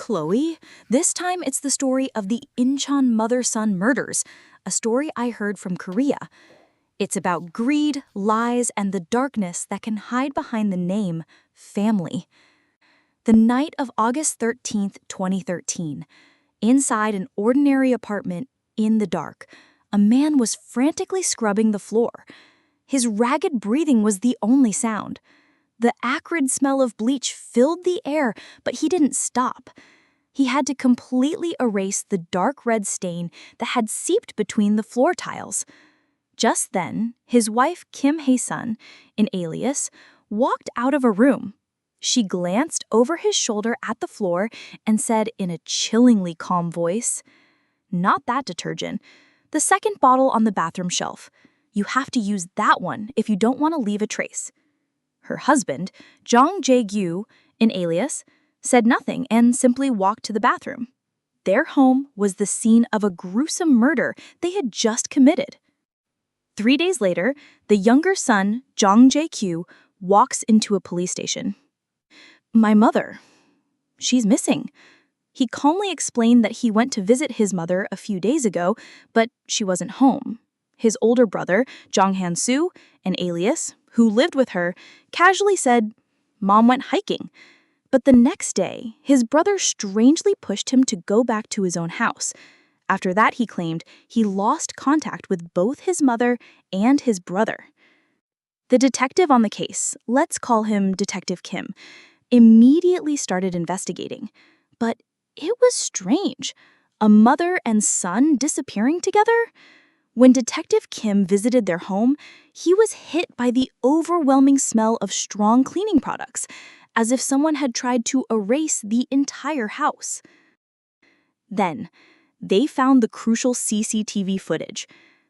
Chloe. This time it's the story of the Incheon mother-son murders, a story I heard from Korea. It's about greed, lies, and the darkness that can hide behind the name family. The night of August 13th, 2013, inside an ordinary apartment in the dark, a man was frantically scrubbing the floor. His ragged breathing was the only sound. The acrid smell of bleach filled the air, but he didn't stop. He had to completely erase the dark red stain that had seeped between the floor tiles. Just then, his wife Kim Hae-sun, an alias, walked out of a room. She glanced over his shoulder at the floor and said in a chillingly calm voice, "Not that detergent. The second bottle on the bathroom shelf. You have to use that one if you don't want to leave a trace." Her husband, Jong Jae-gyu, an alias, said nothing and simply walked to the bathroom. Their home was the scene of a gruesome murder they had just committed. 3 days later, the younger son, Jong Jae-kyu, walks into a police station. "My mother. She's missing." He calmly explained that he went to visit his mother a few days ago, but she wasn't home. His older brother, Jong Han-soo, an alias, who lived with her, casually said, "Mom went hiking." But the next day, his brother strangely pushed him to go back to his own house. After that, he claimed he lost contact with both his mother and his brother. The detective on the case, let's call him Detective Kim, immediately started investigating. But it was strange. A mother and son disappearing together? When Detective Kim visited their home, he was hit by the overwhelming smell of strong cleaning products, as if someone had tried to erase the entire house. Then, they found the crucial CCTV footage.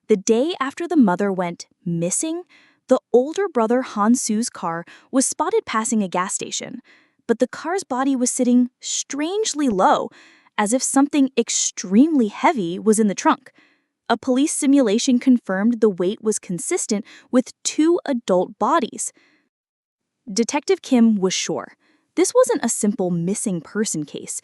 The day after the mother went missing, the older brother Han-soo's car was spotted passing a gas station, but the car's body was sitting strangely low, as if something extremely heavy was in the trunk. A police simulation confirmed the weight was consistent with 2 adult bodies. Detective Kim was sure this wasn't a simple missing person case.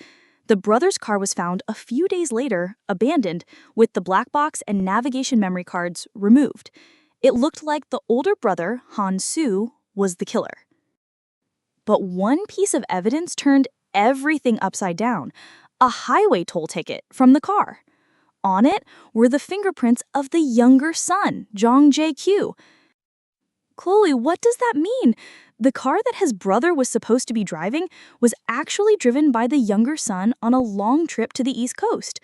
The brother's car was found a few days later, abandoned, with the black box and navigation memory cards removed. It looked like the older brother, Han-soo, was the killer. But one piece of evidence turned everything upside down: a highway toll ticket from the car. On it were the fingerprints of the younger son, Jong Jae-kyu. "Chloe, what does that mean? The car that his brother was supposed to be driving was actually driven by the younger son on a long trip to the East Coast."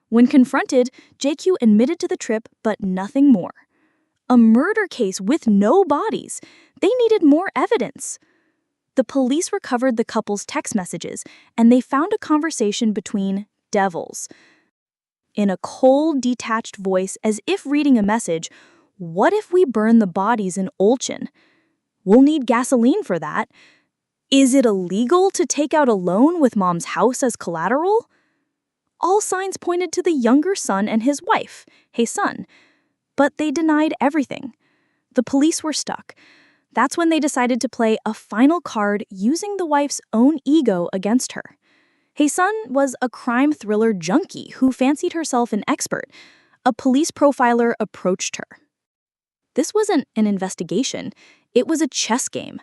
When confronted, Jae-kyu admitted to the trip, but nothing more. A murder case with no bodies. They needed more evidence. The police recovered the couple's text messages, and they found a conversation between devils. In a cold, detached voice, as if reading a message, "What if we burn the bodies in Olcheon? We'll need gasoline for that. Is it illegal to take out a loan with mom's house as collateral?" All signs pointed to the younger son and his wife, Hae-sun, but they denied everything. The police were stuck. That's when they decided to play a final card using the wife's own ego against her. Hae-sun was a crime thriller junkie who fancied herself an expert. A police profiler approached her. This wasn't an investigation. It was a chess game.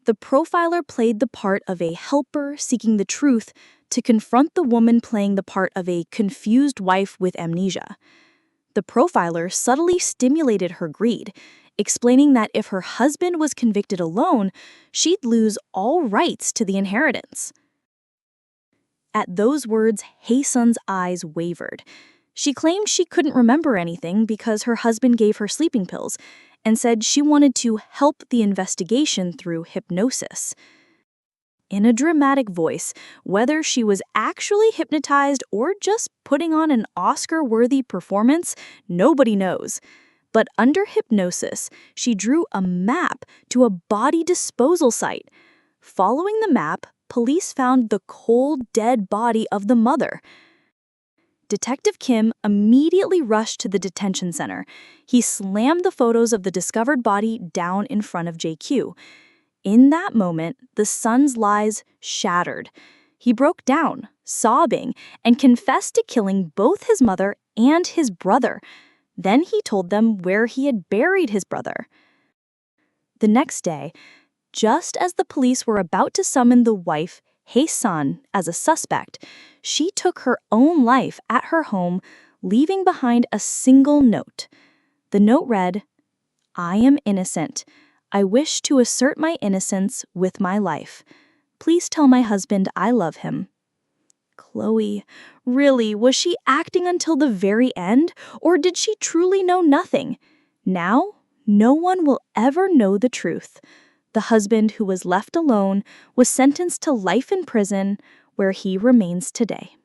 The profiler played the part of a helper seeking the truth to confront the woman playing the part of a confused wife with amnesia. The profiler subtly stimulated her greed, explaining that if her husband was convicted alone, she'd lose all rights to the inheritance. At those words, Hae-sun's eyes wavered. She claimed she couldn't remember anything because her husband gave her sleeping pills, and said she wanted to help the investigation through hypnosis. In a dramatic voice, whether she was actually hypnotized or just putting on an Oscar-worthy performance, nobody knows. But under hypnosis, she drew a map to a body disposal site. Following the map, police found the cold, dead body of the mother. Detective Kim immediately rushed to the detention center. He slammed the photos of the discovered body down in front of JQ. In that moment, the son's lies shattered. He broke down, sobbing, and confessed to killing both his mother and his brother. Then he told them where he had buried his brother. The next day, just as the police were about to summon the wife, Hae-sun, as a suspect, she took her own life at her home, leaving behind a single note. The note read, "I am innocent. I wish to assert my innocence with my life. Please tell my husband I love him." Chloe, really, was she acting until the very end, or did she truly know nothing? Now, no one will ever know the truth. The husband who was left alone was sentenced to life in prison, where he remains today.